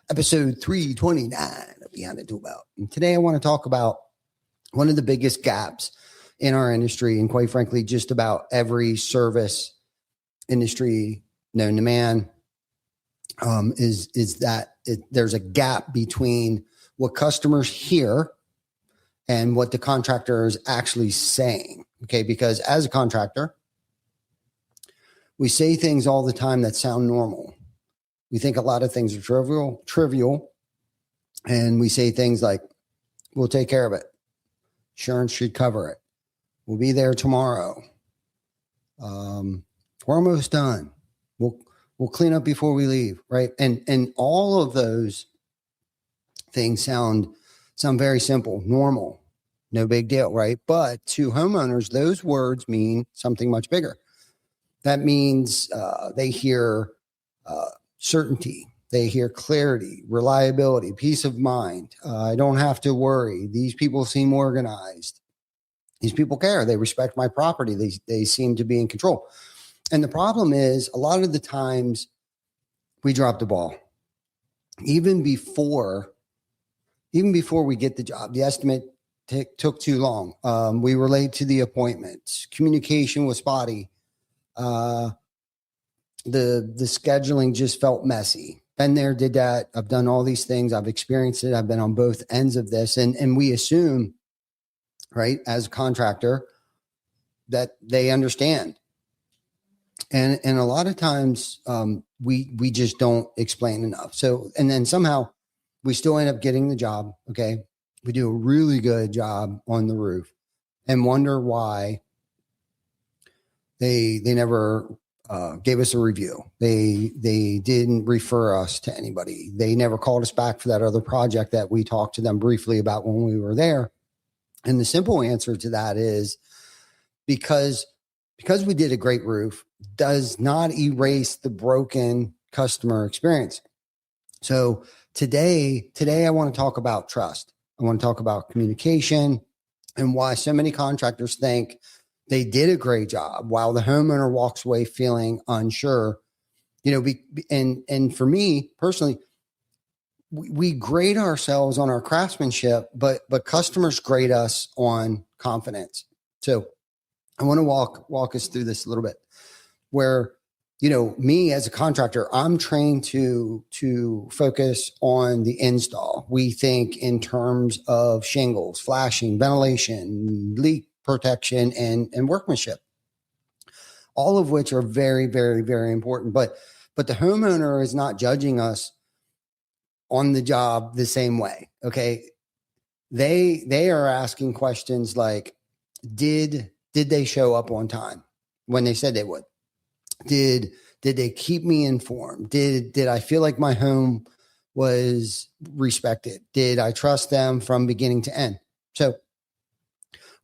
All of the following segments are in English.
Episode 329 of Behind the Tool Belt. And today I want to talk about one of the biggest gaps in our industry, and quite frankly, just about every service industry known to man, is that there's a gap between what customers hear and what the contractor is actually saying. Okay, because as a contractor, we say things all the time that sound normal. We think a lot of things are trivial, and we say things like, we'll take care of it. Insurance should cover it. We'll be there tomorrow. We're almost done. We'll clean up before we leave, right? And all of those things sound very simple, normal, no big deal, right? But to homeowners, those words mean something much bigger. That means they hear certainty, they hear clarity, reliability, peace of mind. I don't have to worry. These people seem organized. These people care. They respect my property. They seem to be in control. And the problem is, a lot of the times we drop the ball. Even before we get the job, the estimate took too long. We were late to the appointments. Communication was spotty. The scheduling just felt messy. Been there, did that. I've done all these things. I've experienced it. I've been on both ends of this. And we assume, right, as a contractor, that they understand. And a lot of times we just don't explain enough. So, and then somehow we still end up getting the job. Okay. We do a really good job on the roof and wonder why they never gave us a review. They didn't refer us to anybody. They never called us back for that other project that we talked to them briefly about when we were there. And the simple answer to that is because we did a great roof does not erase the broken customer experience. So today I want to talk about trust. I want to talk about communication and why so many contractors think they did a great job while the homeowner walks away feeling unsure. And for me personally, we grade ourselves on our craftsmanship, but customers grade us on confidence. So I want to walk us through this a little bit, where, me as a contractor, I'm trained to focus on the install. We think in terms of shingles, flashing, ventilation, leak protection, and workmanship, all of which are very, very, very important. But the homeowner is not judging us on the job the same way. Okay. They are asking questions like, did they show up on time when they said they would? Did they keep me informed? Did I feel like my home was respected? Did I trust them from beginning to end? So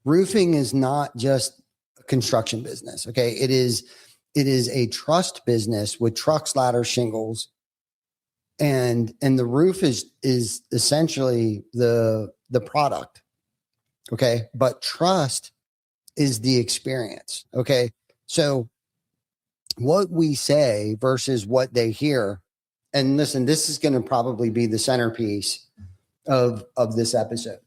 roofing is not just a construction business. Okay. It is a trust business with trucks, ladders, shingles. And the roof is essentially the product. Okay. But trust is the experience. Okay. So what we say versus what they hear, and listen, this is going to probably be the centerpiece of this episode.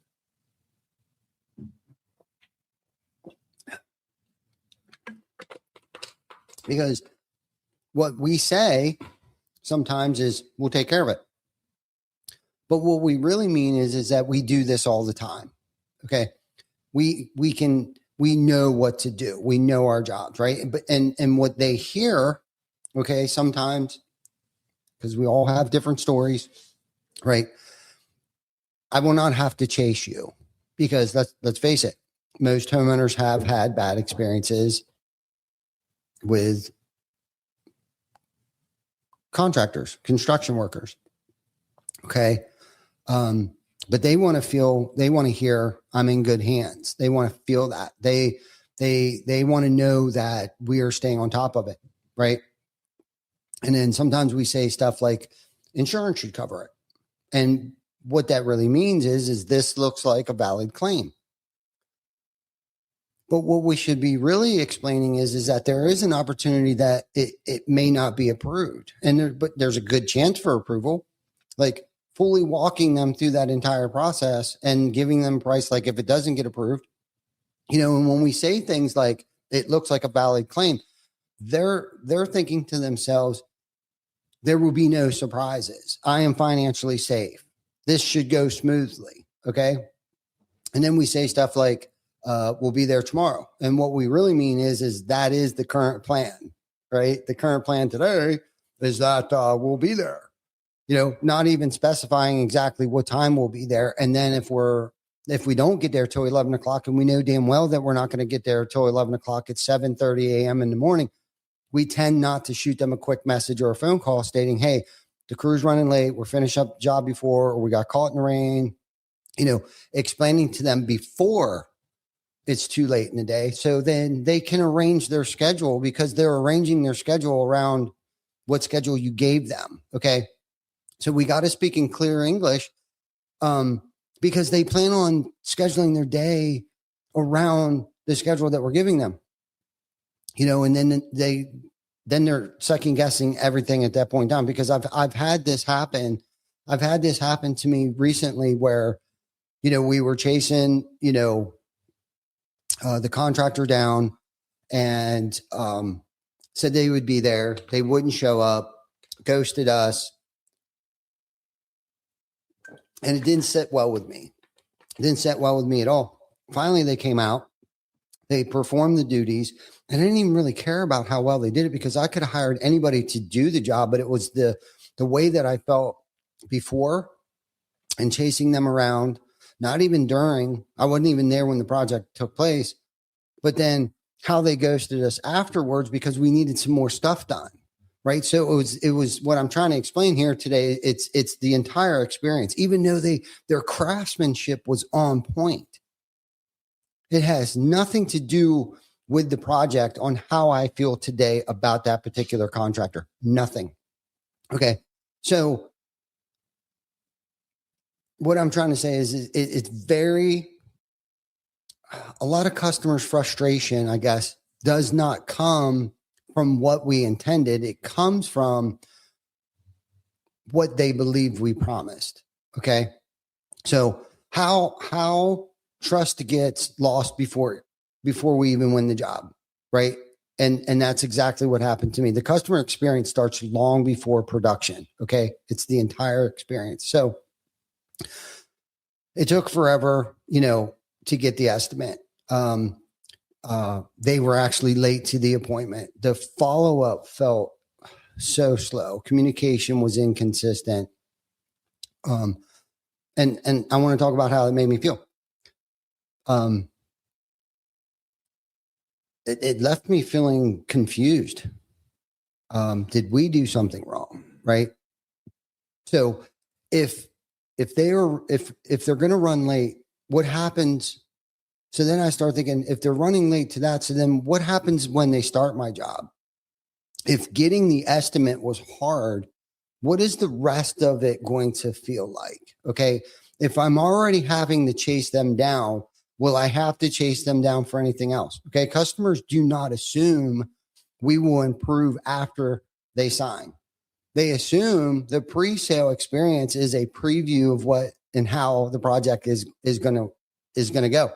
Because what we say sometimes is, we'll take care of it. But what we really mean is that we do this all the time. Okay. We know what to do. We know our jobs, right? But and what they hear, okay, sometimes, because we all have different stories, right? I will not have to chase you, because let's face it, most homeowners have had bad experiences with contractors, construction workers. Okay. But they want to hear I'm in good hands. They want to feel that they want to know that we are staying on top of it. Right. And then sometimes we say stuff like insurance should cover it. And what that really means is this looks like a valid claim. But what we should be really explaining is that there is an opportunity that it may not be approved. But there's a good chance for approval. like fully walking them through that entire process and giving them price. Like if it doesn't get approved, and when we say things like it looks like a valid claim, they're thinking to themselves, there will be no surprises. I am financially safe. This should go smoothly. Okay. And then we say stuff like, we'll be there tomorrow. And what we really mean is that is the current plan, right? The current plan today is that we'll be there, not even specifying exactly what time we'll be there. And then if we don't get there till 11 o'clock and we know damn well that we're not going to get there till 11 o'clock at 7:30 a.m. in the morning, we tend not to shoot them a quick message or a phone call stating, hey, the crew's running late. We're finished up the job before, or we got caught in the rain, explaining to them before it's too late in the day. So then they can arrange their schedule because they're arranging their schedule around what schedule you gave them. Okay. So we got to speak in clear English because they plan on scheduling their day around the schedule that we're giving them, and then they're second guessing everything at that point in time, because I've had this happen. I've had this happen to me recently where, we were chasing, the contractor down and said they would be there. They wouldn't show up, ghosted us. And it didn't sit well with me. It didn't sit well with me at all. Finally, they came out. They performed the duties. And I didn't even really care about how well they did it because I could have hired anybody to do the job. But it was the way that I felt before and chasing them around, not even during. I wasn't even there when the project took place. But then how they ghosted us afterwards because we needed some more stuff done. Right. So it was what I'm trying to explain here today. It's the entire experience, even though their craftsmanship was on point. It has nothing to do with the project on how I feel today about that particular contractor. Nothing. Okay. So what I'm trying to say is it's a lot of customers' frustration, I guess, does not come from what we intended. It comes from what they believe we promised. Okay. So how trust gets lost before we even win the job. Right. And that's exactly what happened to me. The customer experience starts long before production. Okay. It's the entire experience. So it took forever, to get the estimate. They were actually late to the appointment. The follow-up felt so slow. Communication was inconsistent. And I want to talk about how it made me feel. It left me feeling confused. Did we do something wrong? Right. So if they're going to run late, what happens? So then I start thinking, if they're running late to that, so then what happens when they start my job? If getting the estimate was hard, what is the rest of it going to feel like? Okay. If I'm already having to chase them down, will I have to chase them down for anything else? Okay. Customers do not assume we will improve after they sign. They assume the pre-sale experience is a preview of what and how the project is going to go.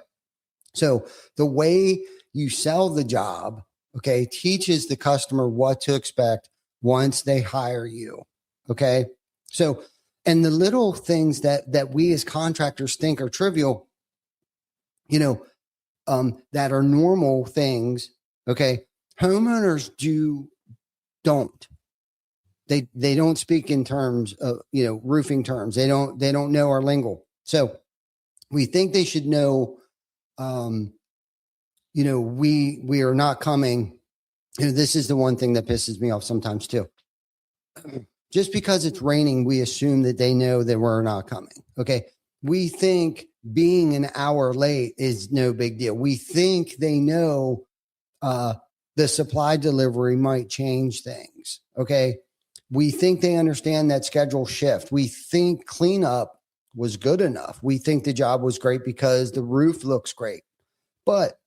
So the way you sell the job, okay, teaches the customer what to expect once they hire you. Okay. So, and the little things that we as contractors think are trivial, that are normal things. Okay. Homeowners don't. They don't speak in terms of, roofing terms. They don't know our lingo. So we think they should know, we are not coming. This is the one thing that pisses me off sometimes too. Just because it's raining, we assume that they know that we're not coming. Okay. We think being an hour late is no big deal. We think they know, the supply delivery might change things. Okay. We think they understand that schedule shift. We think cleanup was good enough. We think the job was great because the roof looks great. But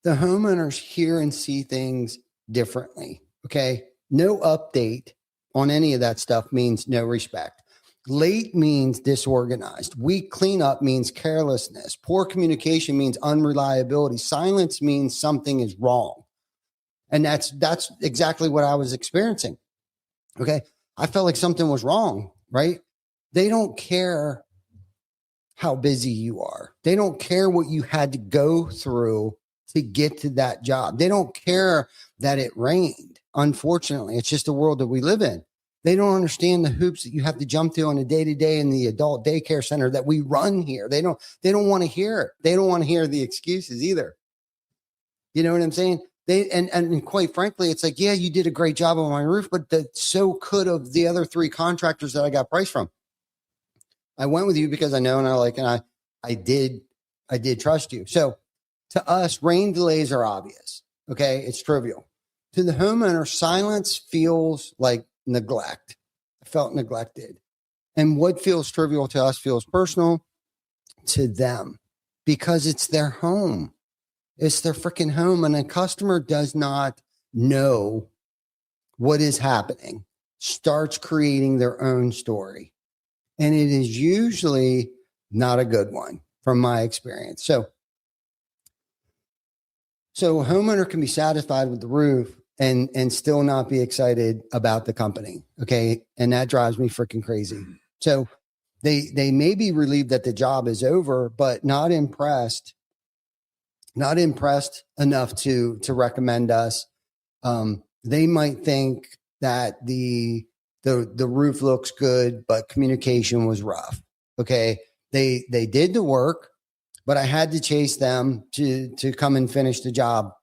the homeowners hear and see things differently. Okay. No update on any of that stuff means no respect. Late means disorganized. Weak cleanup means carelessness. Poor communication means unreliability. Silence means something is wrong. And that's exactly what I was experiencing. Okay. I felt like something was wrong, right? They don't care how busy you are. They don't care what you had to go through to get to that job. They don't care that it rained. Unfortunately, it's just the world that we live in. They don't understand the hoops that you have to jump through on a day-to-day in the adult daycare center that we run here. They don't want to hear it. They don't want to hear the excuses either. You know what I'm saying? And quite frankly, it's like, yeah, you did a great job on my roof, but so could have the other 3 contractors that I got price from. I went with you because I know and I like, and I did trust you. So to us, rain delays are obvious. Okay. It's trivial. To the homeowner, silence feels like neglect. I felt neglected. And what feels trivial to us feels personal to them because it's their home. It's their freaking home. And a customer does not know what is happening, starts creating their own story. And it is usually not a good one from my experience. So a homeowner can be satisfied with the roof and still not be excited about the company. Okay. And that drives me freaking crazy. So they may be relieved that the job is over, but not impressed enough to recommend us. They might think that the roof looks good, but communication was rough. Okay. They did the work, but I had to chase them to come and finish the job.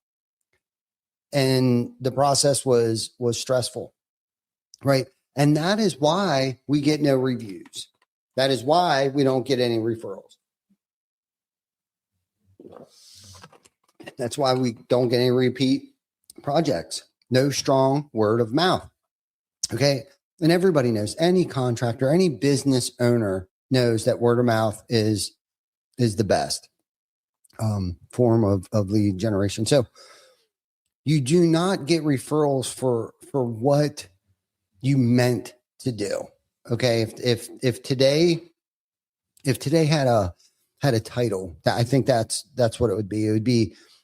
And the process was stressful. Right. And that is why we get no reviews. That is why we don't get any referrals. That's why we don't get any repeat projects. No strong word of mouth. Okay. And everybody knows, any contractor, any business owner knows that word of mouth is the best form of lead generation. So you do not get referrals for what you meant to do. Okay. If today had a title, I think that's what it would be.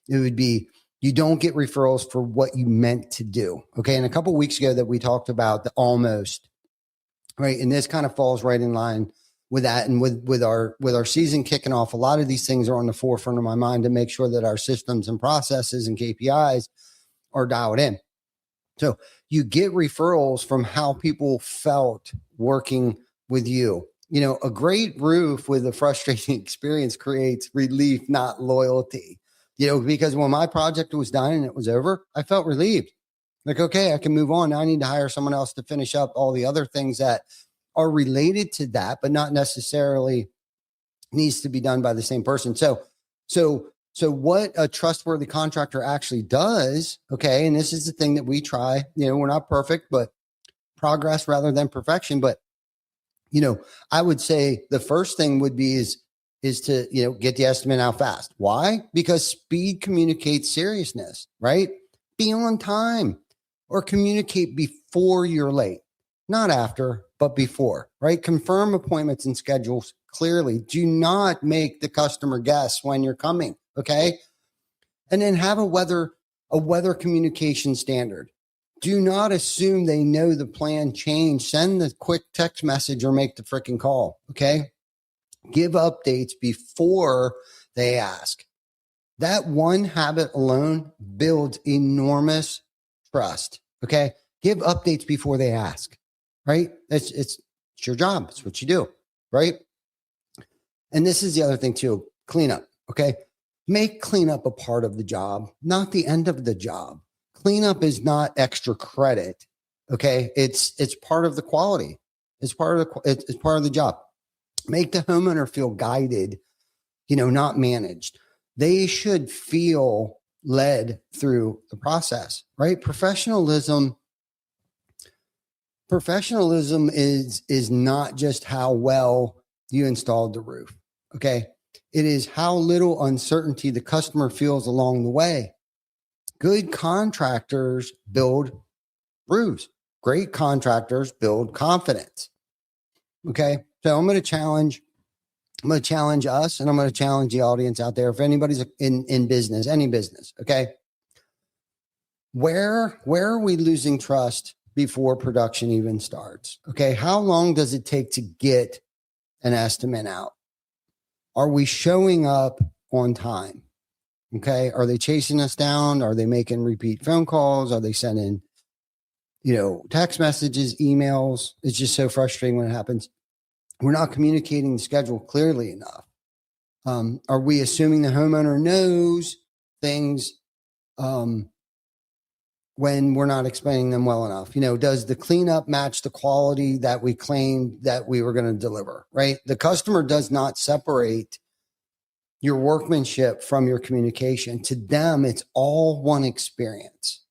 It would be you don't get referrals for what you meant to do. Okay. And a couple of weeks ago that we talked about the almost, right? And this kind of falls right in line with that. And with our season kicking off, a lot of these things are on the forefront of my mind to make sure that our systems and processes and KPIs are dialed in. So you get referrals from how people felt working with you. You know, a great roof with a frustrating experience creates relief, not loyalty. You know, because when my project was done and it was over, I felt relieved. Like, okay, I can move on. Now I need to hire someone else to finish up all the other things that are related to that, but not necessarily needs to be done by the same person. So what a trustworthy contractor actually does, okay, and this is the thing that we try, you know, we're not perfect, but progress rather than perfection. But, you know, I would say the first thing would be is to, you know, get the estimate out fast. Why? Because speed communicates seriousness, right? Be on time or communicate before you're late, not after, but before, right? Confirm appointments and schedules clearly. Do not make the customer guess when you're coming. Okay. And then have a weather communication standard. Do not assume they know the plan change. Send the quick text message or make the freaking call. Okay. Give updates before they ask. That one habit alone builds enormous trust. Okay. Give updates before they ask, right? It's your job. It's what you do. Right. And this is the other thing too, cleanup. Okay. Make cleanup a part of the job, not the end of the job. Cleanup is not extra credit. Okay. It's part of the quality. It's part of the job. Make the homeowner feel guided, you know, not managed. They should feel led through the process, right? Professionalism is not just how well you installed the roof. Okay. It is how little uncertainty the customer feels along the way. Good contractors build roofs. Great contractors build confidence. Okay. So I'm going to challenge us, and I'm going to challenge the audience out there. If anybody's in business, any business, okay. Where are we losing trust before production even starts? Okay. How long does it take to get an estimate out? Are we showing up on time? Okay. Are they chasing us down? Are they making repeat phone calls? Are they sending, text messages, emails? It's just so frustrating when it happens. We're not communicating the schedule clearly enough. Are we assuming the homeowner knows things when we're not explaining them well enough? Does the cleanup match the quality that we claimed that we were going to deliver, right? The customer does not separate your workmanship from your communication. To them, it's all one experience.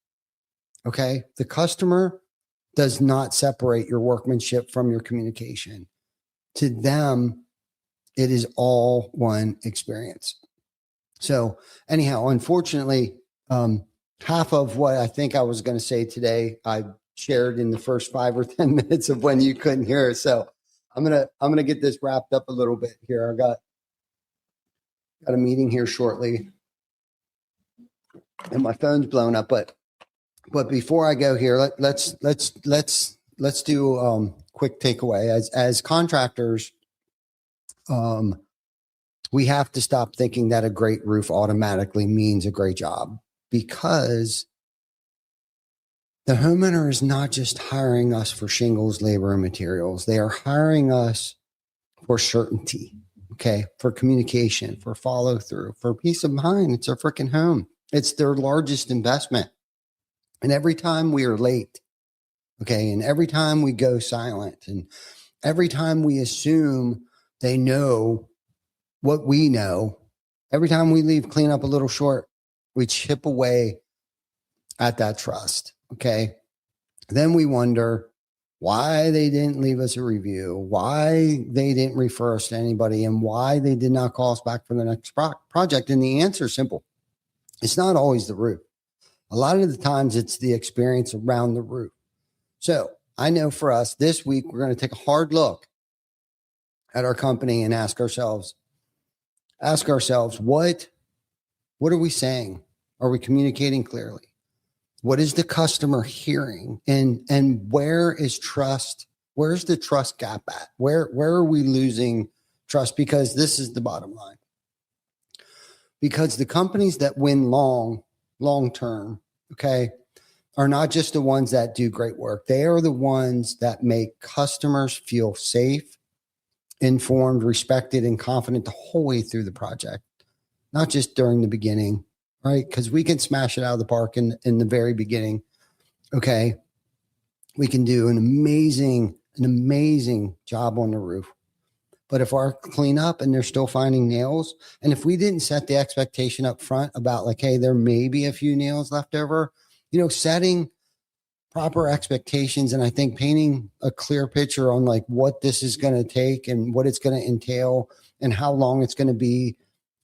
Okay. The customer does not separate your workmanship from your communication. To them, it is all one experience. So anyhow, unfortunately, half of what I think I was going to say today, I shared in the first 5 or 10 minutes of when you couldn't hear it. So I'm going to get this wrapped up a little bit here. I got a meeting here shortly and my phone's blown up, but before I go here, let's do quick takeaway. As contractors, we have to stop thinking that a great roof automatically means a great job, because the homeowner is not just hiring us for shingles, labor, and materials. They are hiring us for certainty. Okay. For communication, for follow through, for peace of mind. It's a freaking home. It's their largest investment. And every time we are late, okay, and every time we go silent, and every time we assume they know what we know, every time we leave cleanup a little short, we chip away at that trust. Okay. Then we wonder why they didn't leave us a review, why they didn't refer us to anybody, and why they did not call us back for the next project. And the answer is simple. It's not always the roof. A lot of the times it's the experience around the roof. So I know for us this week, we're going to take a hard look at our company and ask ourselves, what are we saying? Are we communicating clearly? What is the customer hearing? And where is trust? Where's the trust gap at? Where are we losing trust? Because this is the bottom line. Because the companies that win long term, okay, are not just the ones that do great work. They are the ones that make customers feel safe, informed, respected, and confident the whole way through the project, not just during the beginning, right? Because we can smash it out of the park in the very beginning. Okay. We can do an amazing job on the roof. But if our cleanup and they're still finding nails, and if we didn't set the expectation up front about like, hey, there may be a few nails left over, setting proper expectations, and I think painting a clear picture on like what this is going to take and what it's going to entail and how long it's going to be,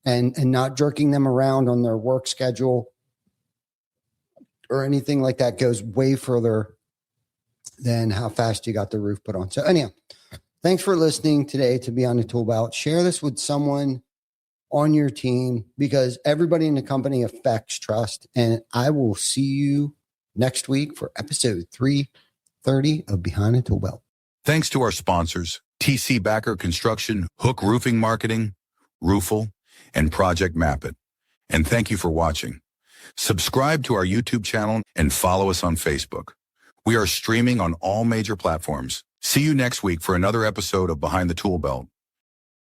and not jerking them around on their work schedule or anything like that goes way further than how fast you got the roof put on. So anyhow, thanks for listening today to Beyond the Tool Belt. Share this with someone on your team, because everybody in the company affects trust. And I will see you next week for episode 330 of Behind the Tool Belt. Thanks to our sponsors, TC Backer Construction, Hook Roofing Marketing, Roofle, and Project Mapit. And thank you for watching. Subscribe to our YouTube channel and follow us on Facebook. We are streaming on all major platforms. See you next week for another episode of Behind the Tool Belt.